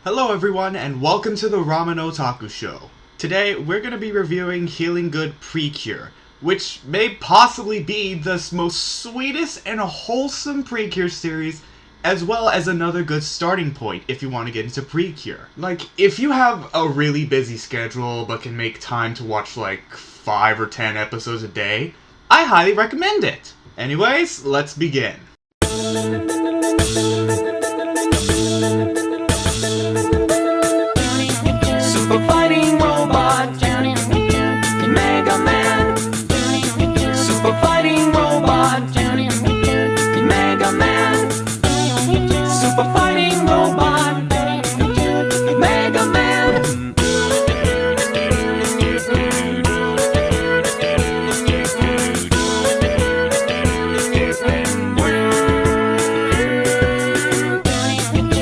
Hello everyone, and welcome to the Ramen Otaku show. Today, we're going to be reviewing Hugtto Precure, which may possibly be the most sweetest and wholesome Precure series, as well as another good starting point if you want to get into Precure. Like, if you have a really busy schedule but can make time to watch like 5 or 10 episodes a day, I highly recommend it. Anyways, let's begin. Super fighting robot, Mega Man. Super fighting robot, Mega Man. Super fighting robot, Mega Man.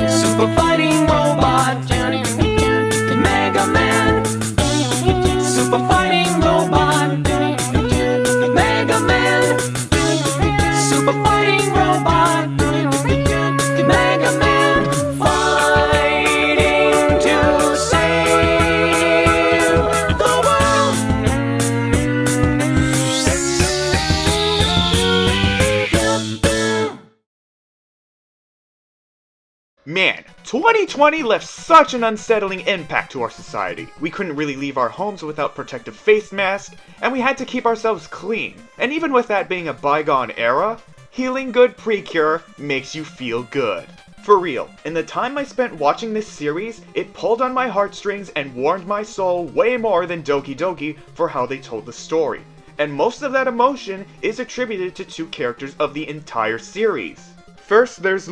Super fighting robot. Mega Man, Super fighting robot, Mega Man, Super fighting robot, Mega Man, fighting to save the world. Man, 2020 left such an unsettling impact to our society. We couldn't really leave our homes without protective face masks, and we had to keep ourselves clean. And even with that being a bygone era, Hugtto Precure makes you feel good. For real, in the time I spent watching this series, it pulled on my heartstrings and warmed my soul way more than Doki Doki for how they told the story. And most of that emotion is attributed to two characters of the entire series. First, there's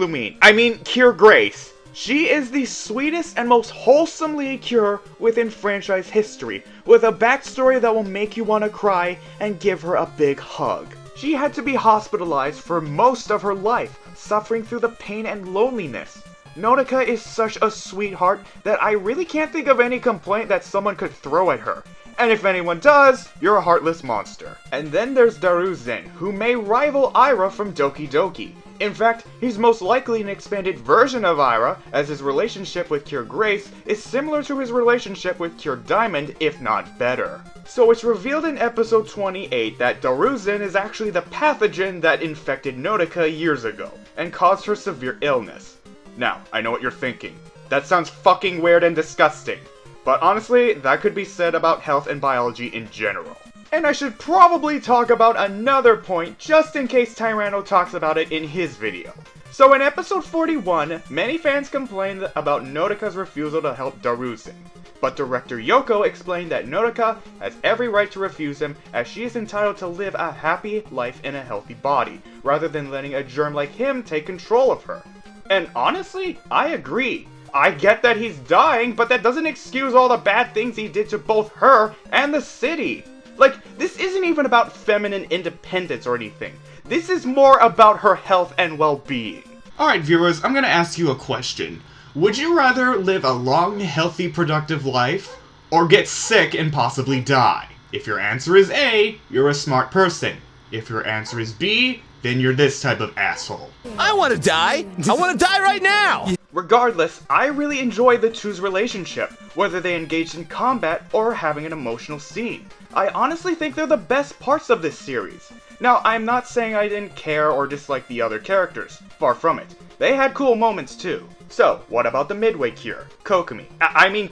Cure Grace. She is the sweetest and most wholesome lead cure within franchise history, with a backstory that will make you want to cry and give her a big hug. She had to be hospitalized for most of her life, suffering through the pain and loneliness. Nodoka is such a sweetheart that I really can't think of any complaint that someone could throw at her. And if anyone does, you're a heartless monster. And then there's Daruzen, who may rival Ira from Doki Doki. In fact, he's most likely an expanded version of Ira, as his relationship with Cure Grace is similar to his relationship with Cure Diamond, if not better. So it's revealed in episode 28 that Daruzen is actually the pathogen that infected Nodoka years ago, and caused her severe illness. Now, I know what you're thinking. That sounds fucking weird and disgusting. But honestly, that could be said about health and biology in general. And I should probably talk about another point just in case Tyranno talks about it in his video. So in episode 41, many fans complained about Nodoka's refusal to help Daruzen. But director Yoko explained that Nodoka has every right to refuse him, as she is entitled to live a happy life in a healthy body, rather than letting a germ like him take control of her. And honestly, I agree. I get that he's dying, but that doesn't excuse all the bad things he did to both her and the city. Like, this isn't even about feminine independence or anything. This is more about her health and well-being. Alright viewers, I'm gonna ask you a question. Would you rather live a long, healthy, productive life, or get sick and possibly die? If your answer is A, you're a smart person. If your answer is B, then you're this type of asshole. I want to die! I want to die right now! Regardless, I really enjoy the two's relationship, whether they engaged in combat or having an emotional scene. I honestly think they're the best parts of this series. Now, I'm not saying I didn't care or dislike the other characters, far from it. They had cool moments too. So, what about the Midway Cure, Kokomi?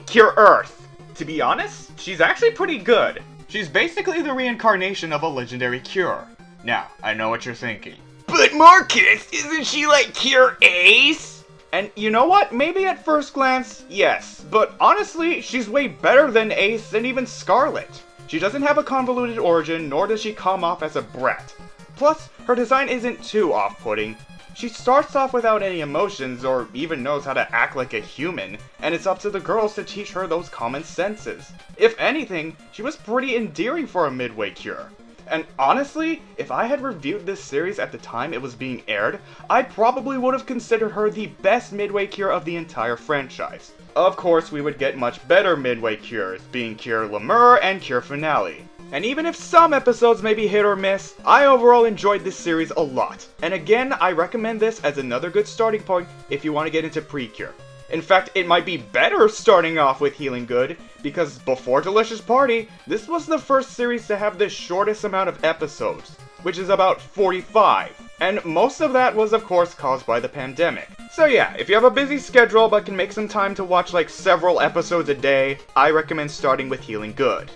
Cure Earth. To be honest, she's actually pretty good. She's basically the reincarnation of a legendary cure. Now, I know what you're thinking. But Marcus, isn't she like Cure Ace? And you know what? Maybe at first glance, yes. But honestly, she's way better than Ace and even Scarlet. She doesn't have a convoluted origin, nor does she come off as a brat. Plus, her design isn't too off-putting. She starts off without any emotions, or even knows how to act like a human, and it's up to the girls to teach her those common senses. If anything, she was pretty endearing for a Midway Cure. And honestly, if I had reviewed this series at the time it was being aired, I probably would have considered her the best Midway Cure of the entire franchise. Of course, we would get much better Midway Cures, being Cure Lemur and Cure Finale. And even if some episodes may be hit or miss, I overall enjoyed this series a lot. And again, I recommend this as another good starting point if you want to get into Precure. In fact, it might be better starting off with Healing Good, because before Delicious Party, this was the first series to have the shortest amount of episodes, which is about 45. And most of that was of course caused by the pandemic. So yeah, if you have a busy schedule but can make some time to watch like several episodes a day, I recommend starting with Healing Good.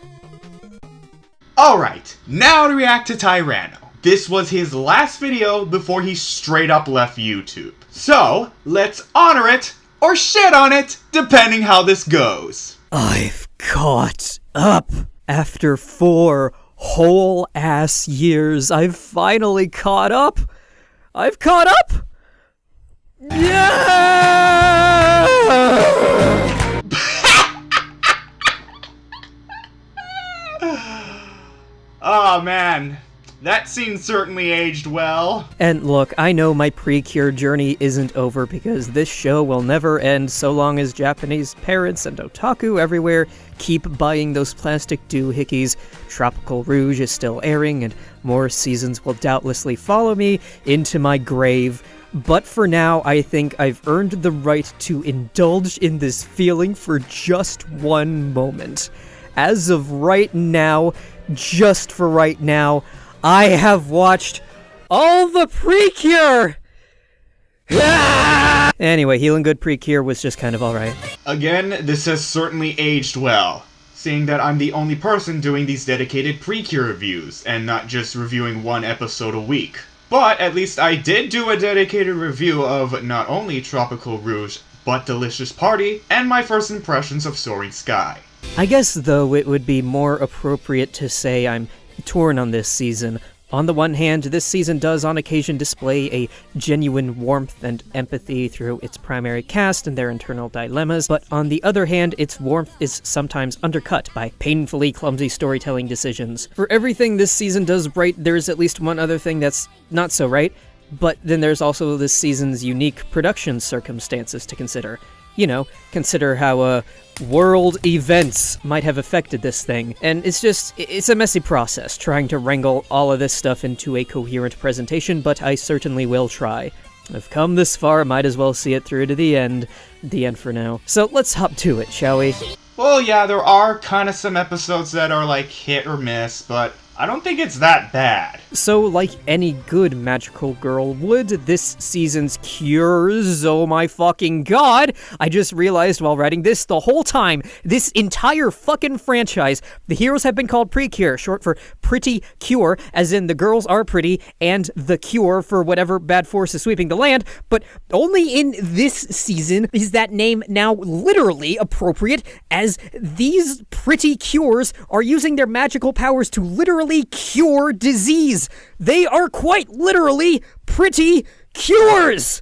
Alright, now to react to Tyranno. This was his last video before he straight up left YouTube. So, let's honor it, or shit on it, depending how this goes. I've caught up. After 4 whole ass years, I've finally caught up. I've caught up! Yeah! Oh man, that scene certainly aged well. And look, I know my Precure journey isn't over because this show will never end so long as Japanese parents and otaku everywhere keep buying those plastic doohickeys. Tropical Rouge is still airing and more seasons will doubtlessly follow me into my grave. But for now, I think I've earned the right to indulge in this feeling for just one moment. As of right now, just for right now, I have watched all the Precure! Anyway, Healing Good Precure was just kind of alright. Again, this has certainly aged well, seeing that I'm the only person doing these dedicated Precure reviews, and not just reviewing one episode a week. But at least I did do a dedicated review of not only Tropical Rouge, but Delicious Party, and my first impressions of Soaring Sky. I guess, though, it would be more appropriate to say I'm torn on this season. On the one hand, this season does on occasion display a genuine warmth and empathy through its primary cast and their internal dilemmas, but on the other hand, its warmth is sometimes undercut by painfully clumsy storytelling decisions. For everything this season does right, there's at least one other thing that's not so right, but then there's also this season's unique production circumstances to consider. You know, consider how, world events might have affected this thing. And it's a messy process trying to wrangle all of this stuff into a coherent presentation, but I certainly will try. I've come this far, might as well see it through to the end. The end for now. So let's hop to it, shall we? Well, yeah, there are kind of some episodes that are like hit or miss, but I don't think it's that bad. So, like any good magical girl would, this season's cures, oh my fucking god, I just realized while writing this the whole time, this entire fucking franchise, the heroes have been called Precure, short for Pretty Cure, as in the girls are pretty, and the cure for whatever bad force is sweeping the land, but only in this season is that name now literally appropriate, as these pretty cures are using their magical powers to literally cure disease. They are quite literally pretty cures!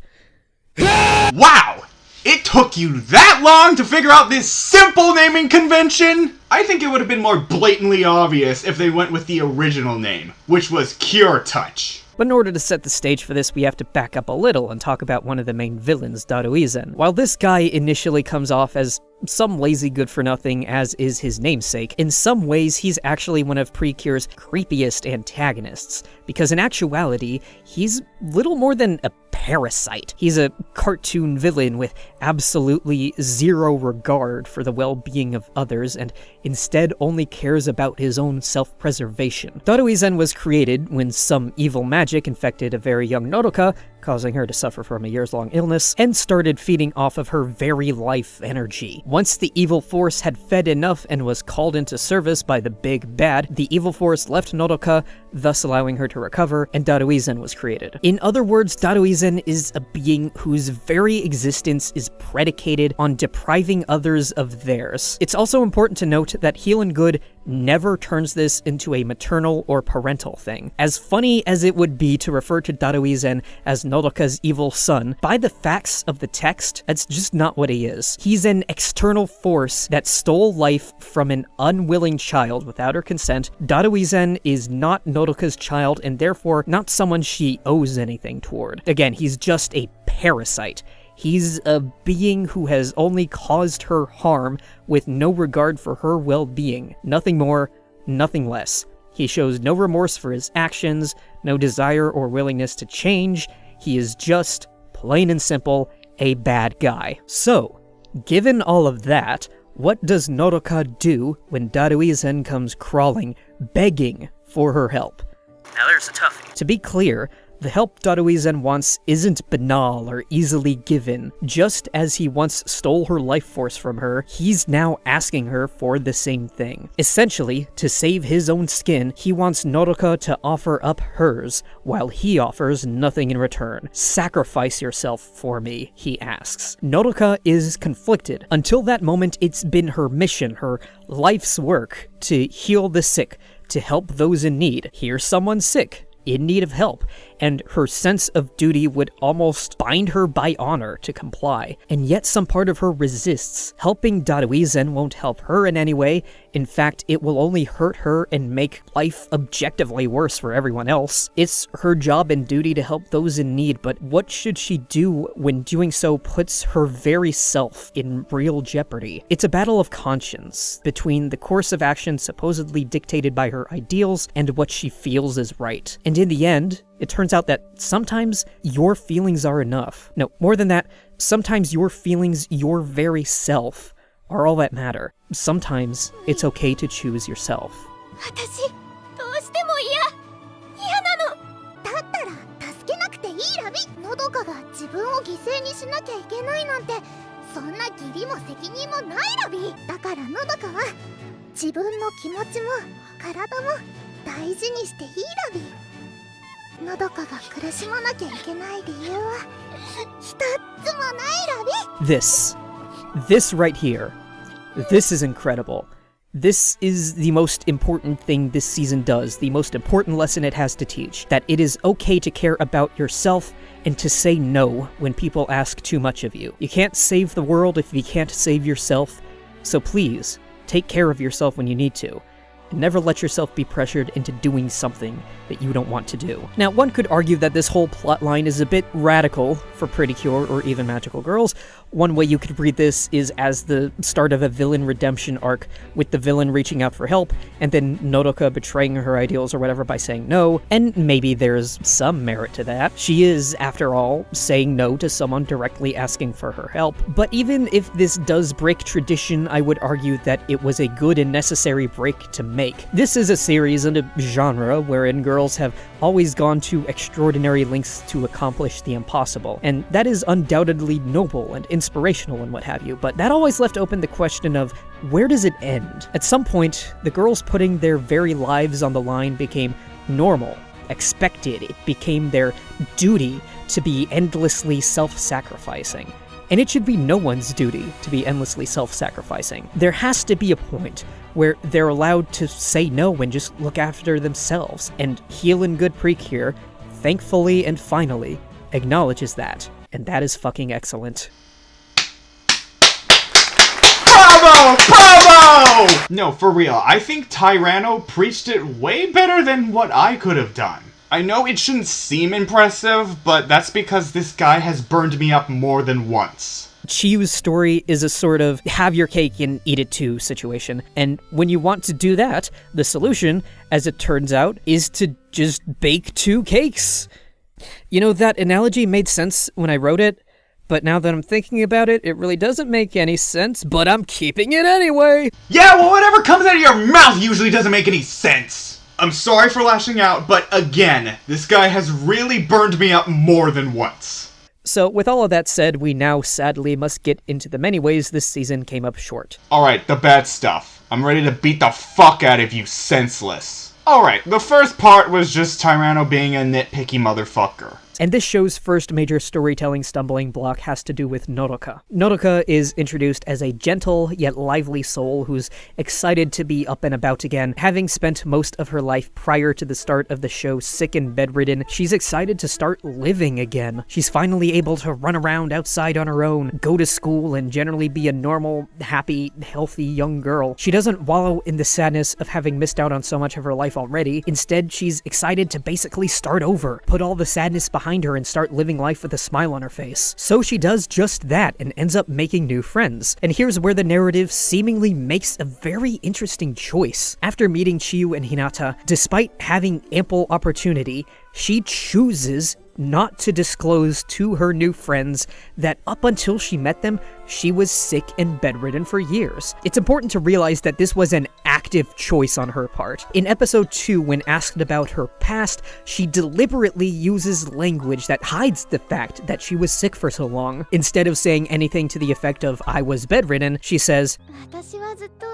Wow! It took you that long to figure out this simple naming convention? I think it would have been more blatantly obvious if they went with the original name, which was Cure Touch. But in order to set the stage for this, we have to back up a little and talk about one of the main villains, Daruizen. While this guy initially comes off as some lazy good-for-nothing, as is his namesake, in some ways he's actually one of Precure's creepiest antagonists, because in actuality, he's little more than a parasite. He's a cartoon villain with absolutely zero regard for the well-being of others, and instead only cares about his own self-preservation. Daruizen was created when some evil magic infected a very young Nodoka, causing her to suffer from a years-long illness, and started feeding off of her very life energy. Once the evil force had fed enough and was called into service by the big bad, the evil force left Nodoka, thus allowing her to recover, and Daruizen was created. In other words, Daruizen is a being whose very existence is predicated on depriving others of theirs. It's also important to note that Healin Good never turns this into a maternal or parental thing. As funny as it would be to refer to Daruizen as Nodoka's evil son, by the facts of the text, that's just not what he is. He's an external force that stole life from an unwilling child without her consent. Daruizen is not Nodoka's child and therefore not someone she owes anything toward. Again, he's just a parasite. He's a being who has only caused her harm with no regard for her well-being. Nothing more, nothing less. He shows no remorse for his actions, no desire or willingness to change. He is just, plain and simple, a bad guy. So, Given all of that, what does Nodoka do when Daruizen comes crawling, begging for her help? Now there's a toughie. To be clear, the help Daruizen wants isn't banal or easily given. Just as he once stole her life force from her, he's now asking her for the same thing. Essentially, to save his own skin, he wants Nodoka to offer up hers, while he offers nothing in return. Sacrifice yourself for me, he asks. Nodoka is conflicted. Until that moment, it's been her mission, her life's work, to heal the sick, to help those in need. Here's someone sick, in need of help, and her sense of duty would almost bind her by honor to comply. And yet some part of her resists. Helping Daruizen won't help her in any way. In fact, it will only hurt her and make life objectively worse for everyone else. It's her job and duty to help those in need, but what should she do when doing so puts her very self in real jeopardy? It's a battle of conscience between the course of action supposedly dictated by her ideals and what she feels is right. And in the end, it turns out that sometimes your feelings are enough. No, more than that, sometimes your feelings, your very self, are all that matter. Sometimes it's okay to choose yourself. 私どうしても嫌なの。だったら助けなくていいラビ。のどかが自分を犠牲にしなきゃいけないなんて、そんな義理も責任もないラビ。だからのどかは自分の気持ちも体も大事にしていいラビ。のどかが苦しまなきゃいけない理由は一つもないラビ。 This right here. This is incredible. This is the most important thing this season does, the most important lesson it has to teach, that it is okay to care about yourself and to say no when people ask too much of you. You can't save the world if you can't save yourself, so please, take care of yourself when you need to. And never let yourself be pressured into doing something that you don't want to do. Now, one could argue that this whole plotline is a bit radical for Precure or even magical girls. One way you could read this is as the start of a villain redemption arc, with the villain reaching out for help, and then Nodoka betraying her ideals or whatever by saying no, and maybe there's some merit to that. She is, after all, saying no to someone directly asking for her help. But even if this does break tradition, I would argue that it was a good and necessary break to make. This is a series and a genre wherein girls have always gone to extraordinary lengths to accomplish the impossible, and that is undoubtedly noble and inspirational and what have you, but that always left open the question of, where does it end? At some point, the girls putting their very lives on the line became normal, expected. It became their duty to be endlessly self-sacrificing. And it should be no one's duty to be endlessly self-sacrificing. There has to be a point where they're allowed to say no and just look after themselves. And Healin Good Precure, thankfully and finally, acknowledges that. And that is fucking excellent. Bravo! Bravo! No, for real, I think Tyranno preached it way better than what I could have done. I know it shouldn't seem impressive, but that's because this guy has burned me up more than once. Chiyu's story is a sort of have your cake and eat it too situation, and when you want to do that, the solution, as it turns out, is to just bake 2 cakes. You know, that analogy made sense when I wrote it, but now that I'm thinking about it, it really doesn't make any sense, but I'm keeping it anyway! Yeah, well, whatever comes out of your mouth usually doesn't make any sense. I'm sorry for lashing out, but again, this guy has really burned me up more than once. So, with all of that said, we now sadly must get into the many ways this season came up short. Alright, the bad stuff. I'm ready to beat the fuck out of you senseless. Alright, the first part was just Tyranno being a nitpicky motherfucker. And this show's first major storytelling stumbling block has to do with Nodoka. Nodoka is introduced as a gentle yet lively soul who's excited to be up and about again. Having spent most of her life prior to the start of the show sick and bedridden, she's excited to start living again. She's finally able to run around outside on her own, go to school, and generally be a normal, happy, healthy young girl. She doesn't wallow in the sadness of having missed out on so much of her life already. Instead, she's excited to basically start over, put all the sadness behind her and start living life with a smile on her face. So she does just that and ends up making new friends. And here's where the narrative seemingly makes a very interesting choice. After meeting Chiyu and Hinata, despite having ample opportunity, she chooses not to disclose to her new friends that up until she met them, she was sick and bedridden for years. It's important to realize that this was an active choice on her part. In episode 2, when asked about her past, she deliberately uses language that hides the fact that she was sick for so long. Instead of saying anything to the effect of, "I was bedridden," she says, 私はずっと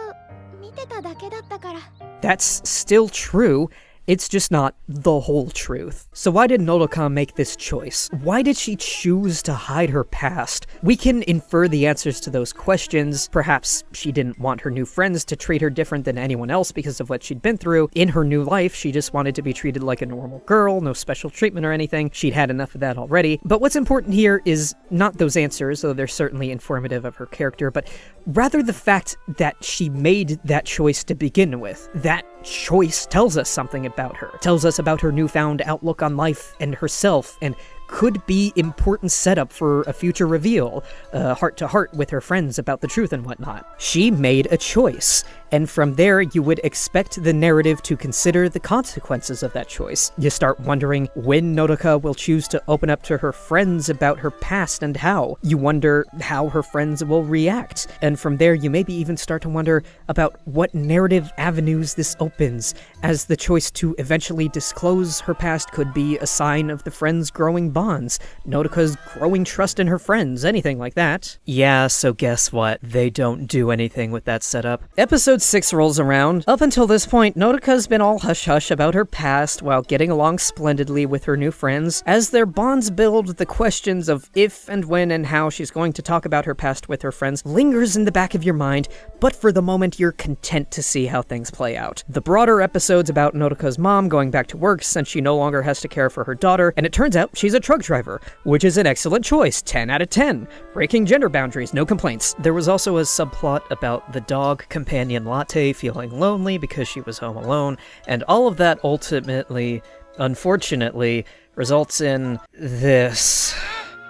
見てただけだったから。 That's still true. It's just not the whole truth. So why did Nodoka make this choice? Why did she choose to hide her past? We can infer the answers to those questions. Perhaps she didn't want her new friends to treat her different than anyone else because of what she'd been through. In her new life, she just wanted to be treated like a normal girl, no special treatment or anything. She'd had enough of that already. But what's important here is not those answers, though they're certainly informative of her character, but rather the fact that she made that choice to begin with. That choice tells us something about her. Tells us about her newfound outlook on life and herself, and could be important setup for a future reveal, heart-to-heart with her friends about the truth and whatnot. She made a choice, and from there you would expect the narrative to consider the consequences of that choice. You start wondering when Nodoka will choose to open up to her friends about her past and how. You wonder how her friends will react, and from there you maybe even start to wonder about what narrative avenues this opens, as the choice to eventually disclose her past could be a sign of the friends' growing bonds, Nodoka's growing trust in her friends, anything like that. Yeah, so guess what? They don't do anything with that setup. Episode 6 rolls around. Up until this point, Nodoka's been all hush-hush about her past while getting along splendidly with her new friends. As their bonds build, the questions of if and when and how she's going to talk about her past with her friends lingers in the back of your mind, but for the moment you're content to see how things play out. The broader episodes about Nodoka's mom going back to work since she no longer has to care for her daughter, and it turns out she's a truck driver, which is an excellent choice, 10 out of 10. Breaking gender boundaries, no complaints. There was also a subplot about the dog companion Latte feeling lonely because she was home alone, and all of that ultimately, unfortunately, results in this.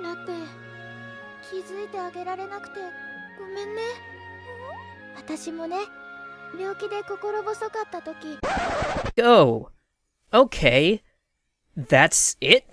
ラテ、気づいてあげられなくてごめんね。私もね、病気で心細かった時。 Oh, okay. That's it?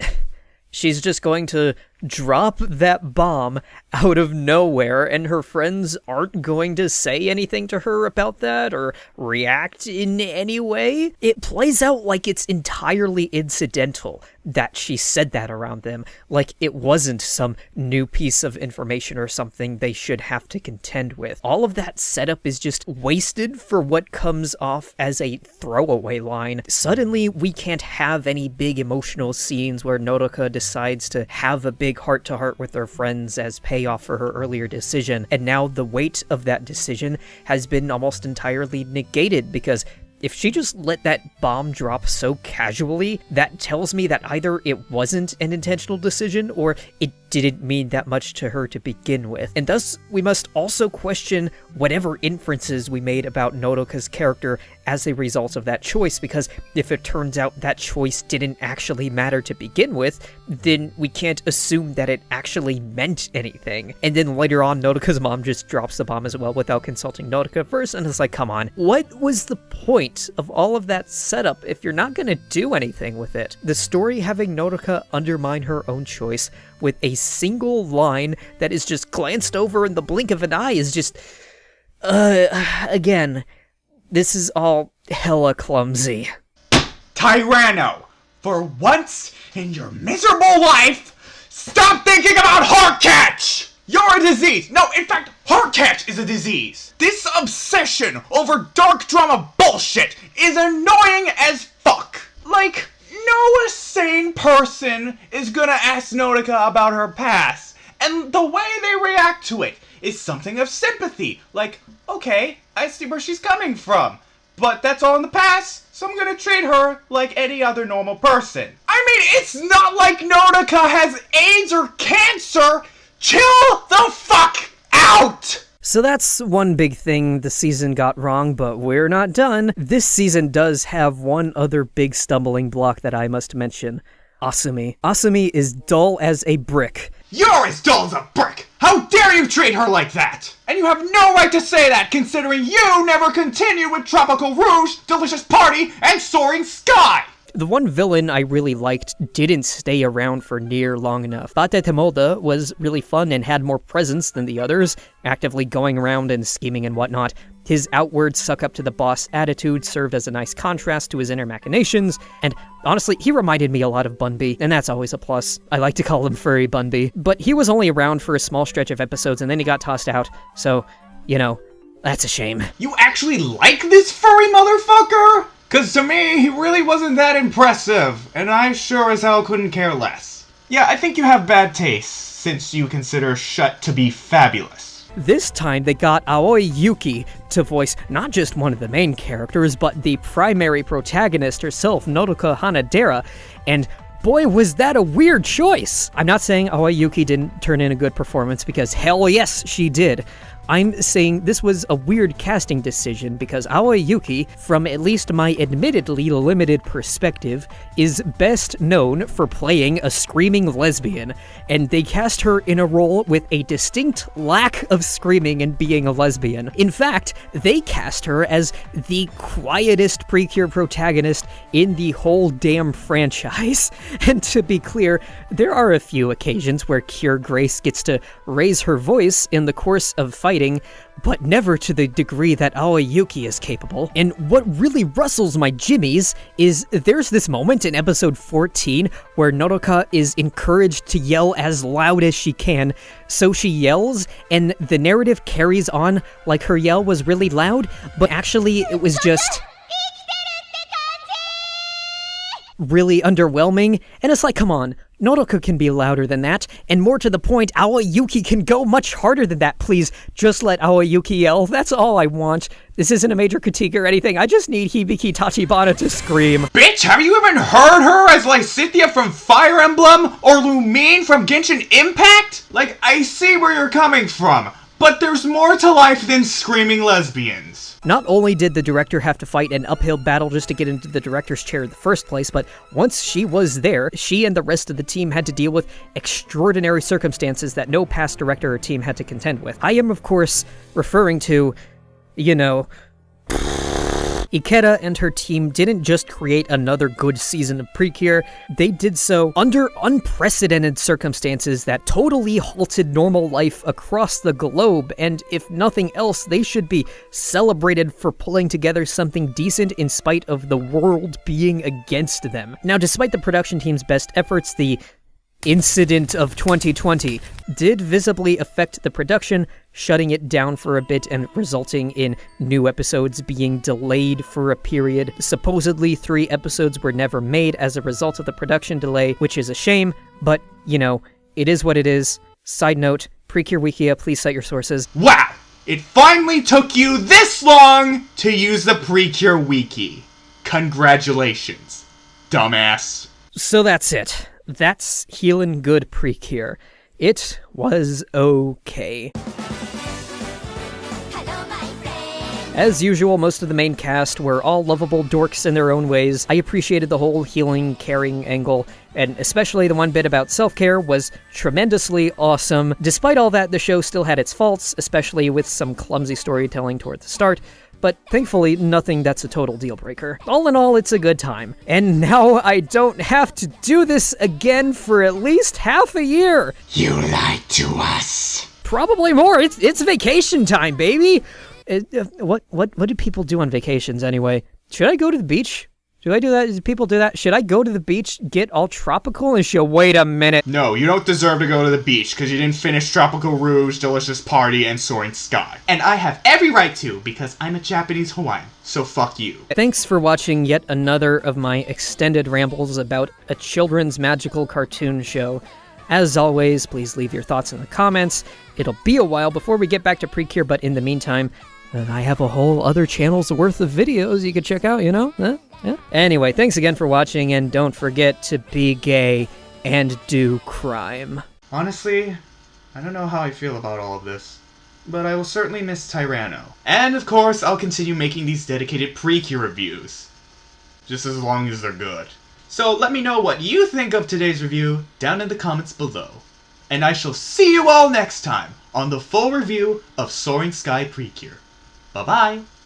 She's just going to drop that bomb out of nowhere, and her friends aren't going to say anything to her about that or react in any way? It plays out like it's entirely incidental that she said that around them, like it wasn't some new piece of information or something they should have to contend with. All of that setup is just wasted for what comes off as a throwaway line. Suddenly, we can't have any big emotional scenes where Nodoka decides to have a big heart-to-heart with her friends as payoff for her earlier decision, and now the weight of that decision has been almost entirely negated because if she just let that bomb drop so casually, that tells me that either it wasn't an intentional decision or it didn't mean that much to her to begin with. And thus, we must also question whatever inferences we made about Nodoka's character as a result of that choice, because if it turns out that choice didn't actually matter to begin with, then we can't assume that it actually meant anything. And then later on, Nodoka's mom just drops the bomb as well without consulting Nodoka first, and it's like, come on, what was the point of all of that setup if you're not gonna do anything with it? The story having Nodoka undermine her own choice with a single line that is just glanced over in the blink of an eye is just, again, this is all hella clumsy. Tyranno, for once in your miserable life, stop thinking about heart catch! You're a disease! No, in fact, heart catch is a disease! This obsession over dark drama bullshit is annoying as fuck! Like, no sane person is gonna ask Nodoka about her past, and the way they react to it is something of sympathy. Like, okay, I see where she's coming from, but that's all in the past, so I'm gonna treat her like any other normal person. I mean, it's not like Nodoka has AIDS or cancer! Chill the fuck out! So that's one big thing the season got wrong, but we're not done. This season does have one other big stumbling block that I must mention. Asumi. Asumi is dull as a brick. You're as dull as a brick! How dare you treat her like that! And you have no right to say that, considering you never continued with Tropical Rouge, Delicious Party, and Soaring Sky! The one villain I really liked didn't stay around for near long enough. Bate Temoda was really fun and had more presence than the others, actively going around and scheming and whatnot. His outward suck-up-to-the-boss attitude served as a nice contrast to his inner machinations, and honestly, he reminded me a lot of Bunby, and that's always a plus. I like to call him Furry Bunby. But he was only around for a small stretch of episodes, and then he got tossed out, so, you know, that's a shame. You actually like this furry motherfucker? Cause to me, he really wasn't that impressive, and I sure as hell couldn't care less. Yeah, I think you have bad taste, since you consider Shut to be fabulous. This time they got Aoi Yuki to voice not just one of the main characters, but the primary protagonist herself, Nodoka Hanadera, and boy, was that a weird choice! I'm not saying Aoi Yuki didn't turn in a good performance, because hell yes, she did. I'm saying this was a weird casting decision because Aoi Yuki, from at least my admittedly limited perspective, is best known for playing a screaming lesbian, and they cast her in a role with a distinct lack of screaming and being a lesbian. In fact, they cast her as the quietest Precure protagonist in the whole damn franchise. And to be clear, there are a few occasions where Cure Grace gets to raise her voice in the course of fighting, but never to the degree that Aoi Yuki is capable. And what really rustles my jimmies is there's this moment in episode 14 where Nodoka is encouraged to yell as loud as she can, so she yells, and the narrative carries on like her yell was really loud, but actually it was just really underwhelming, and it's like, come on, Nodoka can be louder than that, and more to the point, Aoi Yuki can go much harder than that, please. Just let Aoi Yuki yell, that's all I want. This isn't a major critique or anything, I just need Hibiki Tachibana to scream. Bitch, have you even heard her as Lysithea from Fire Emblem, or Lumine from Genshin Impact? Like, I see where you're coming from, but there's more to life than screaming lesbians. Not only did the director have to fight an uphill battle just to get into the director's chair in the first place, but once she was there, she and the rest of the team had to deal with extraordinary circumstances that no past director or team had to contend with. I am, of course, referring to, you know, Ikeda and her team didn't just create another good season of Precure, they did so under unprecedented circumstances that totally halted normal life across the globe, and if nothing else, they should be celebrated for pulling together something decent in spite of the world being against them. Now, despite the production team's best efforts, the incident of 2020 did visibly affect the production, shutting it down for a bit and resulting in new episodes being delayed for a period. Supposedly 3 episodes were never made as a result of the production delay, which is a shame, but, you know, it is what it is. Side note, Precure Wikia, please cite your sources. Wow! It finally took you this long to use the Precure Wiki. Congratulations, dumbass. So that's it. That's Healin Good Precure. It was okay. As usual, most of the main cast were all lovable dorks in their own ways. I appreciated the whole healing, caring angle, and especially the one bit about self-care was tremendously awesome. Despite all that, the show still had its faults, especially with some clumsy storytelling toward the start, but thankfully nothing that's a total deal breaker. All in all, it's a good time. And now I don't have to do this again for at least half a year. You lied to us. Probably more. It's vacation time, baby. What do people do on vacations anyway? Should I go to the beach? Do I do that? Do people do that? Should I go to the beach, get all tropical, and she'll wait a minute? No, you don't deserve to go to the beach, because you didn't finish Tropical Rouge, Delicious Party, and Soaring Sky. And I have every right to, because I'm a Japanese Hawaiian, so fuck you. Thanks for watching yet another of my extended rambles about a children's magical cartoon show. As always, please leave your thoughts in the comments. It'll be a while before we get back to Precure, but in the meantime, I have a whole other channel's worth of videos you could check out, you know? Yeah. Anyway, thanks again for watching, and don't forget to be gay and do crime. Honestly, I don't know how I feel about all of this, but I will certainly miss Tyranno. And of course, I'll continue making these dedicated Precure reviews, just as long as they're good. So let me know what you think of today's review down in the comments below. And I shall see you all next time on the full review of Soaring Sky Precure. Bye-bye!